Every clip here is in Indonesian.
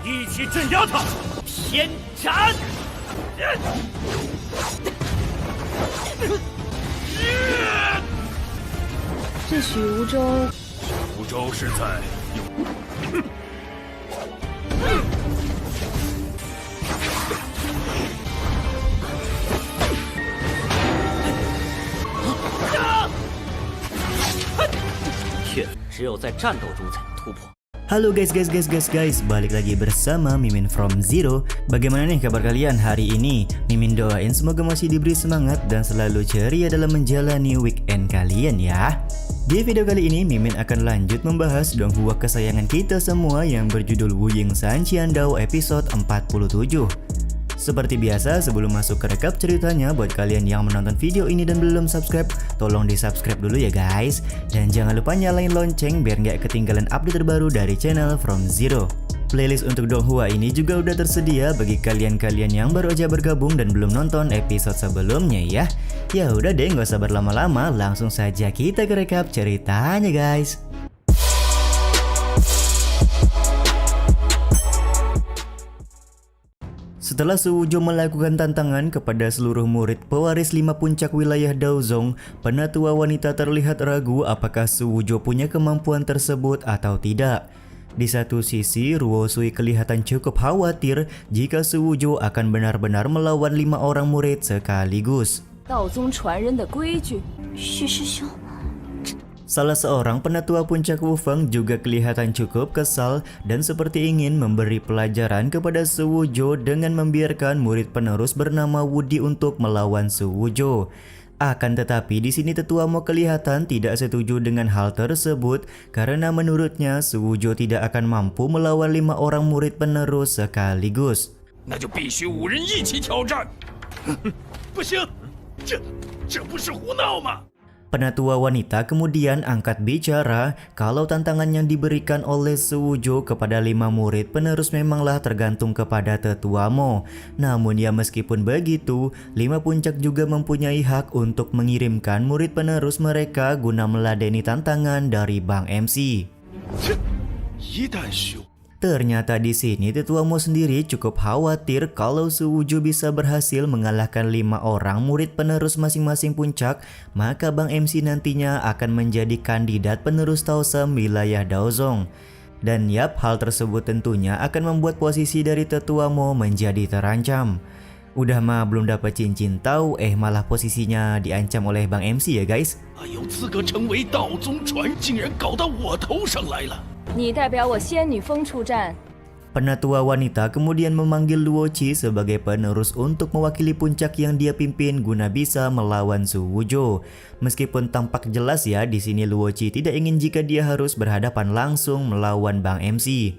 一起镇压他！偏斩！这许无舟，福州是在只有在战斗中才能突破。 Halo guys, balik lagi bersama Mimin from Zero. Bagaimana nih kabar kalian hari ini? Mimin doain semoga masih diberi semangat dan selalu ceria dalam menjalani weekend kalian ya. Di video kali ini Mimin akan lanjut membahas Donghua kesayangan kita semua yang berjudul Wuying San Qiandao episode 47. Seperti biasa, sebelum masuk ke rekap ceritanya, buat kalian yang menonton video ini dan belum subscribe, tolong di subscribe dulu ya guys. Dan jangan lupa nyalain lonceng biar nggak ketinggalan update terbaru dari channel From Zero. Playlist untuk Donghua ini juga udah tersedia bagi kalian-kalian yang baru aja bergabung dan belum nonton episode sebelumnya ya. Ya udah deh, nggak usah berlama-lama, langsung saja kita ke rekap ceritanya guys. Setelah Suwujo melakukan tantangan kepada seluruh murid pewaris 5 puncak wilayah Daozong, penatua wanita terlihat ragu apakah Suwujo punya kemampuan tersebut atau tidak. Di satu sisi, Ruosui kelihatan cukup khawatir jika Suwujo akan benar-benar melawan 5 orang murid sekaligus. Salah seorang penatua puncak Wufeng juga kelihatan cukup kesal dan seperti ingin memberi pelajaran kepada Suwujo dengan membiarkan murid penerus bernama Wudi untuk melawan Suwujo. Akan tetapi di sini tetua Mo kelihatan tidak setuju dengan hal tersebut karena menurutnya Suwujo tidak akan mampu melawan 5 orang murid penerus sekaligus. 那就必须5人一起挑战。不行，这不是胡闹吗？ Penatua wanita kemudian angkat bicara kalau tantangan yang diberikan oleh Suwujo kepada 5 murid penerus memanglah tergantung kepada tetua Mo. Namun ya meskipun begitu, 5 puncak juga mempunyai hak untuk mengirimkan murid penerus mereka guna meladeni tantangan dari Bang MC. Ternyata di sini tetua Mo sendiri cukup khawatir kalau Suwujo bisa berhasil mengalahkan 5 orang murid penerus masing-masing puncak, maka Bang MC nantinya akan menjadi kandidat penerus Taosem wilayah Daozong. Dan yap, hal tersebut tentunya akan membuat posisi dari tetua Mo menjadi terancam. Udah mah belum dapat cincin tahu, malah posisinya diancam oleh Bang MC ya guys. Penatua wanita kemudian memanggil Luoqi sebagai penerus untuk mewakili puncak yang dia pimpin guna bisa melawan Suwujo. Meskipun tampak jelas ya di sini Luoqi tidak ingin jika dia harus berhadapan langsung melawan Bang MC.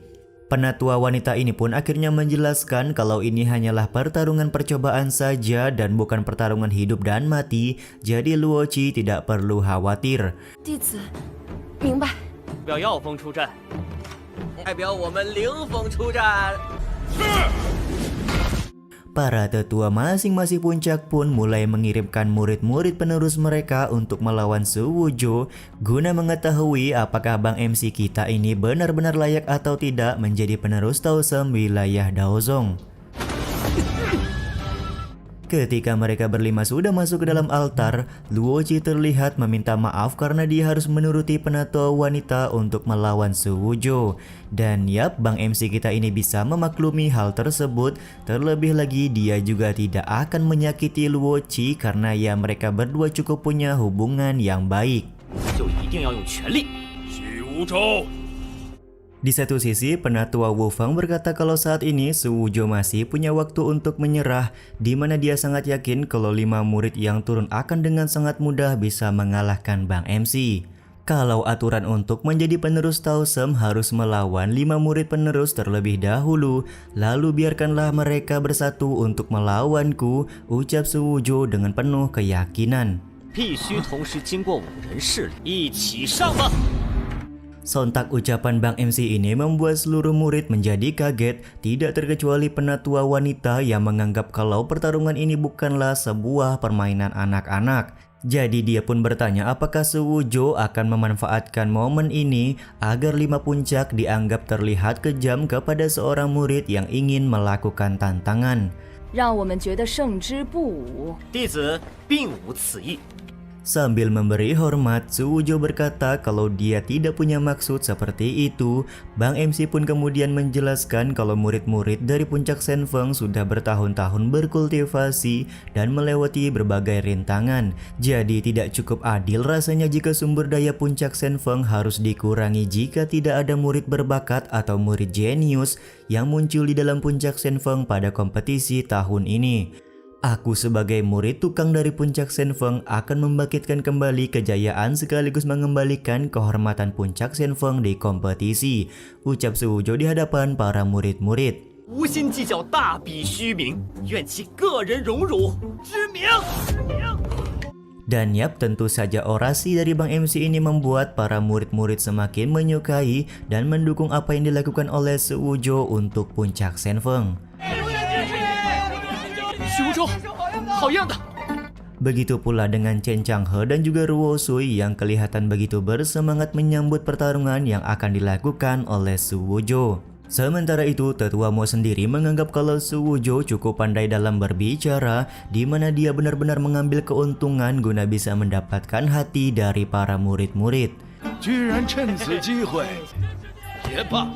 Penatua wanita ini pun akhirnya menjelaskan kalau ini hanyalah pertarungan percobaan saja dan bukan pertarungan hidup dan mati, jadi Luoqi tidak perlu khawatir. 不要耀风出战，代表我们凌风出战。是。 Para tetua masing-masing puncak pun mulai mengirimkan murid-murid penerus mereka untuk melawan Suwujo guna mengetahui apakah Bang MC kita ini benar-benar layak atau tidak menjadi penerus Taosem wilayah Daozong. Ketika mereka berlima sudah masuk ke dalam altar, Luoqi terlihat meminta maaf karena dia harus menuruti penatua wanita untuk melawan Suwujo. Dan yap, Bang MC kita ini bisa memaklumi hal tersebut. Terlebih lagi dia juga tidak akan menyakiti Luoqi karena ya mereka berdua cukup punya hubungan yang baik. Di satu sisi, penatua Wufeng berkata kalau saat ini Suwujo masih punya waktu untuk menyerah, di mana dia sangat yakin kalau 5 murid yang turun akan dengan sangat mudah bisa mengalahkan Bang MC. Kalau aturan untuk menjadi penerus Taosem harus melawan 5 murid penerus terlebih dahulu, lalu biarkanlah mereka bersatu untuk melawanku, ucap Suwujo dengan penuh keyakinan. 必须同时经过5人势力，一起上吧！ Sontak ucapan Bang MC ini membuat seluruh murid menjadi kaget, tidak terkecuali penatua wanita yang menganggap kalau pertarungan ini bukanlah sebuah permainan anak-anak. Jadi dia pun bertanya apakah Suwujo akan memanfaatkan momen ini agar 5 puncak dianggap terlihat kejam kepada seorang murid yang ingin melakukan tantangan. 让我们觉得胜之不武。弟子并无此意。 Sambil memberi hormat, Suwujo berkata kalau dia tidak punya maksud seperti itu. Bang MC pun kemudian menjelaskan kalau murid-murid dari puncak Senfeng sudah bertahun-tahun berkultivasi dan melewati berbagai rintangan. Jadi tidak cukup adil rasanya jika sumber daya puncak Senfeng harus dikurangi jika tidak ada murid berbakat atau murid jenius yang muncul di dalam puncak Senfeng pada kompetisi tahun ini. Aku sebagai murid tukang dari puncak Senfeng akan membangkitkan kembali kejayaan sekaligus mengembalikan kehormatan puncak Senfeng di kompetisi, ucap Suwujo di hadapan para murid-murid. 无心计较大比虚名，愿其个人荣辱。知名。 Dan yap, tentu saja orasi dari Bang MC ini membuat para murid-murid semakin menyukai dan mendukung apa yang dilakukan oleh Suwujo untuk puncak Senfeng. 虚无中，好样的！ Begitu pula dengan Chen Changhe dan juga Ruo Sui yang kelihatan begitu bersemangat menyambut pertarungan yang akan dilakukan oleh Suwujo. Sementara itu, Tetua Mo sendiri menganggap kalau Suwujo cukup pandai dalam berbicara, di mana dia benar-benar mengambil keuntungan guna bisa mendapatkan hati dari para murid-murid. 居然趁此机会，也罢。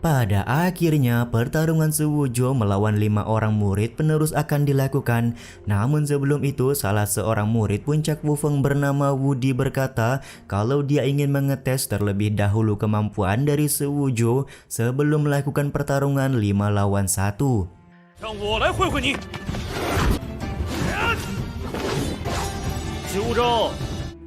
Pada akhirnya, pertarungan Suwujo melawan 5 orang murid penerus akan dilakukan. Namun sebelum itu, salah seorang murid puncak Wufeng bernama Wudi berkata kalau dia ingin mengetes terlebih dahulu kemampuan dari Suwujo sebelum melakukan pertarungan 5 lawan 1. 让我来会会你。虚无中，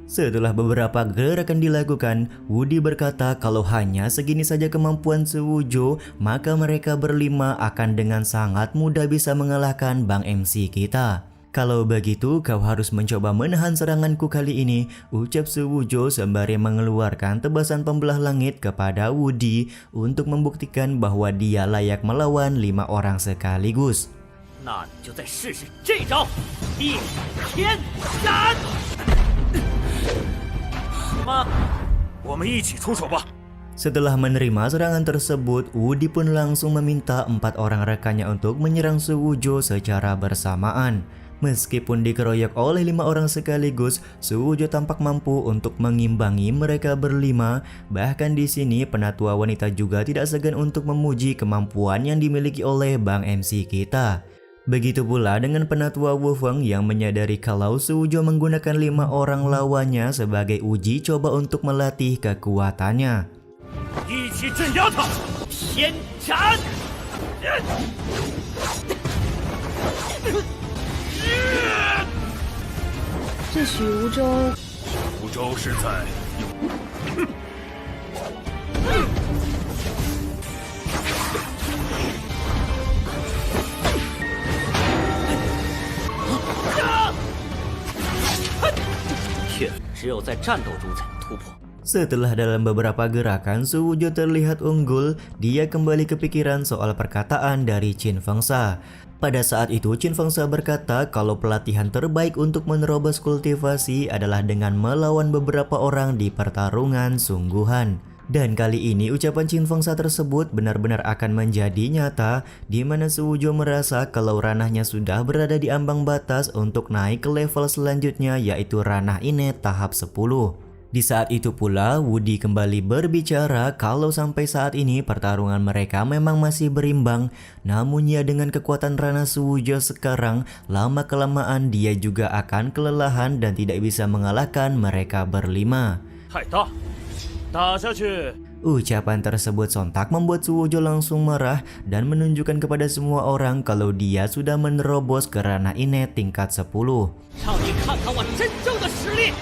Setelah beberapa gerakan dilakukan, Wudi berkata kalau hanya segini saja kemampuan Suwujo, maka mereka berlima akan dengan sangat mudah bisa mengalahkan Bang MC kita. Kalau begitu, kau harus mencoba menahan seranganku kali ini, ucap Suwujo sembari mengeluarkan tebasan pembelah langit kepada Wudi untuk membuktikan bahwa dia layak melawan 5 orang sekaligus. 那你就再试试这招地天斩。 我们一起出手吧。 Setelah menerima serangan tersebut, Wudi pun langsung meminta 4 orang rekannya untuk menyerang Suwujo secara bersamaan. Meskipun dikeroyok oleh 5 orang sekaligus, Suwujo tampak mampu untuk mengimbangi mereka berlima. Bahkan di sini penatua wanita juga tidak segan untuk memuji kemampuan yang dimiliki oleh Bang MC kita. Begitu pula dengan penatua Wufeng yang menyadari kalau Suwujo menggunakan 5 orang lawannya sebagai uji coba untuk melatih kekuatannya. 一起镇压他！天斩！ 这许无州，福州是在只有在战斗中才能突破。 Setelah dalam beberapa gerakan Suwujo terlihat unggul, dia kembali kepikiran soal perkataan dari Qin Fengsha. Pada saat itu Qin Fengsha berkata kalau pelatihan terbaik untuk menerobos kultivasi adalah dengan melawan beberapa orang di pertarungan sungguhan. Dan kali ini ucapan Qin Fengsha tersebut benar-benar akan menjadi nyata, di mana Suwujo merasa kalau ranahnya sudah berada di ambang batas untuk naik ke level selanjutnya, yaitu ranah Inet tahap 10. Di saat itu pula Wudi kembali berbicara kalau sampai saat ini pertarungan mereka memang masih berimbang. Namun ya dengan kekuatan ranah Suwujo sekarang, lama-kelamaan dia juga akan kelelahan dan tidak bisa mengalahkan mereka berlima. 海大，打下去！ Ucapan tersebut sontak membuat Suwujo langsung marah dan menunjukkan kepada semua orang kalau dia sudah menerobos ke ranah Inet tingkat 10. 让你看看我真正的实力！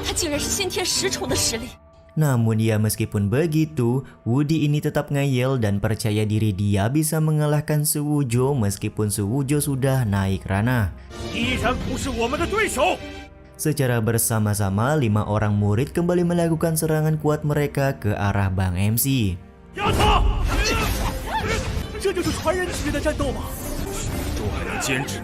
他竟然是先天10重的实力。 Namun ya meskipun begitu, Wudi ini tetap ngeyel dan percaya diri dia bisa mengalahkan Suwujo meskipun Suwujo sudah naik ranah. 依然不是我们的对手。 Secara bersama-sama, 5 orang murid kembali melakukan serangan kuat mereka ke arah Bang MC. 压他！这就是传人级别的战斗吗？许州还能坚持，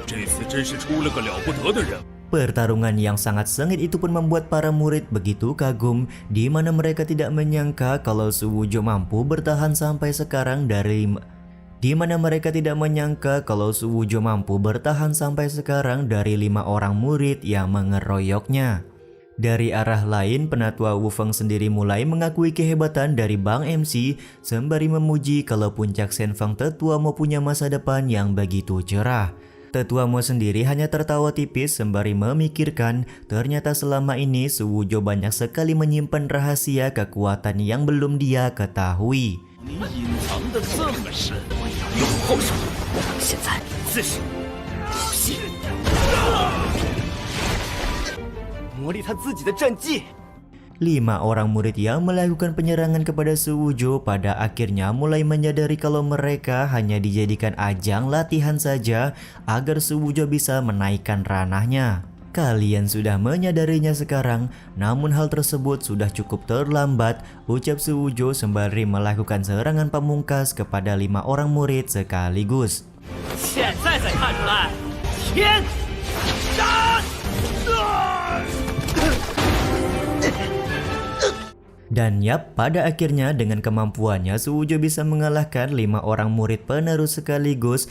这次真是出了个了不得的人。Pertarungan yang sangat sengit itu pun membuat para murid begitu kagum, di mana mereka tidak menyangka kalau Su Wujo mampu bertahan sampai sekarang dari 5 orang murid yang mengeroyoknya. Dari arah lain, penatua Wu Feng sendiri mulai mengakui kehebatan dari Bang MC sembari memuji kalau puncak Shen Feng tetua mau punya masa depan yang begitu cerah. Tetua Mo sendiri hanya tertawa tipis sembari memikirkan ternyata selama ini Su Wujo banyak sekali menyimpan rahasia kekuatan yang belum dia ketahui. 你隐藏的这么深，有后手，现在自是不信，磨砺他自己的战绩。 5 orang murid yang melakukan penyerangan kepada Su Wujo pada akhirnya mulai menyadari kalau mereka hanya dijadikan ajang latihan saja agar Su Wujo bisa menaikkan ranahnya. Kalian sudah menyadarinya sekarang, namun hal tersebut sudah cukup terlambat, ucap Su Wujo sembari melakukan serangan pamungkas kepada 5 orang murid sekaligus. 现在才看出来，天杀！ Dan yap, pada akhirnya dengan kemampuannya Su Wujo bisa mengalahkan 5 orang murid penerus sekaligus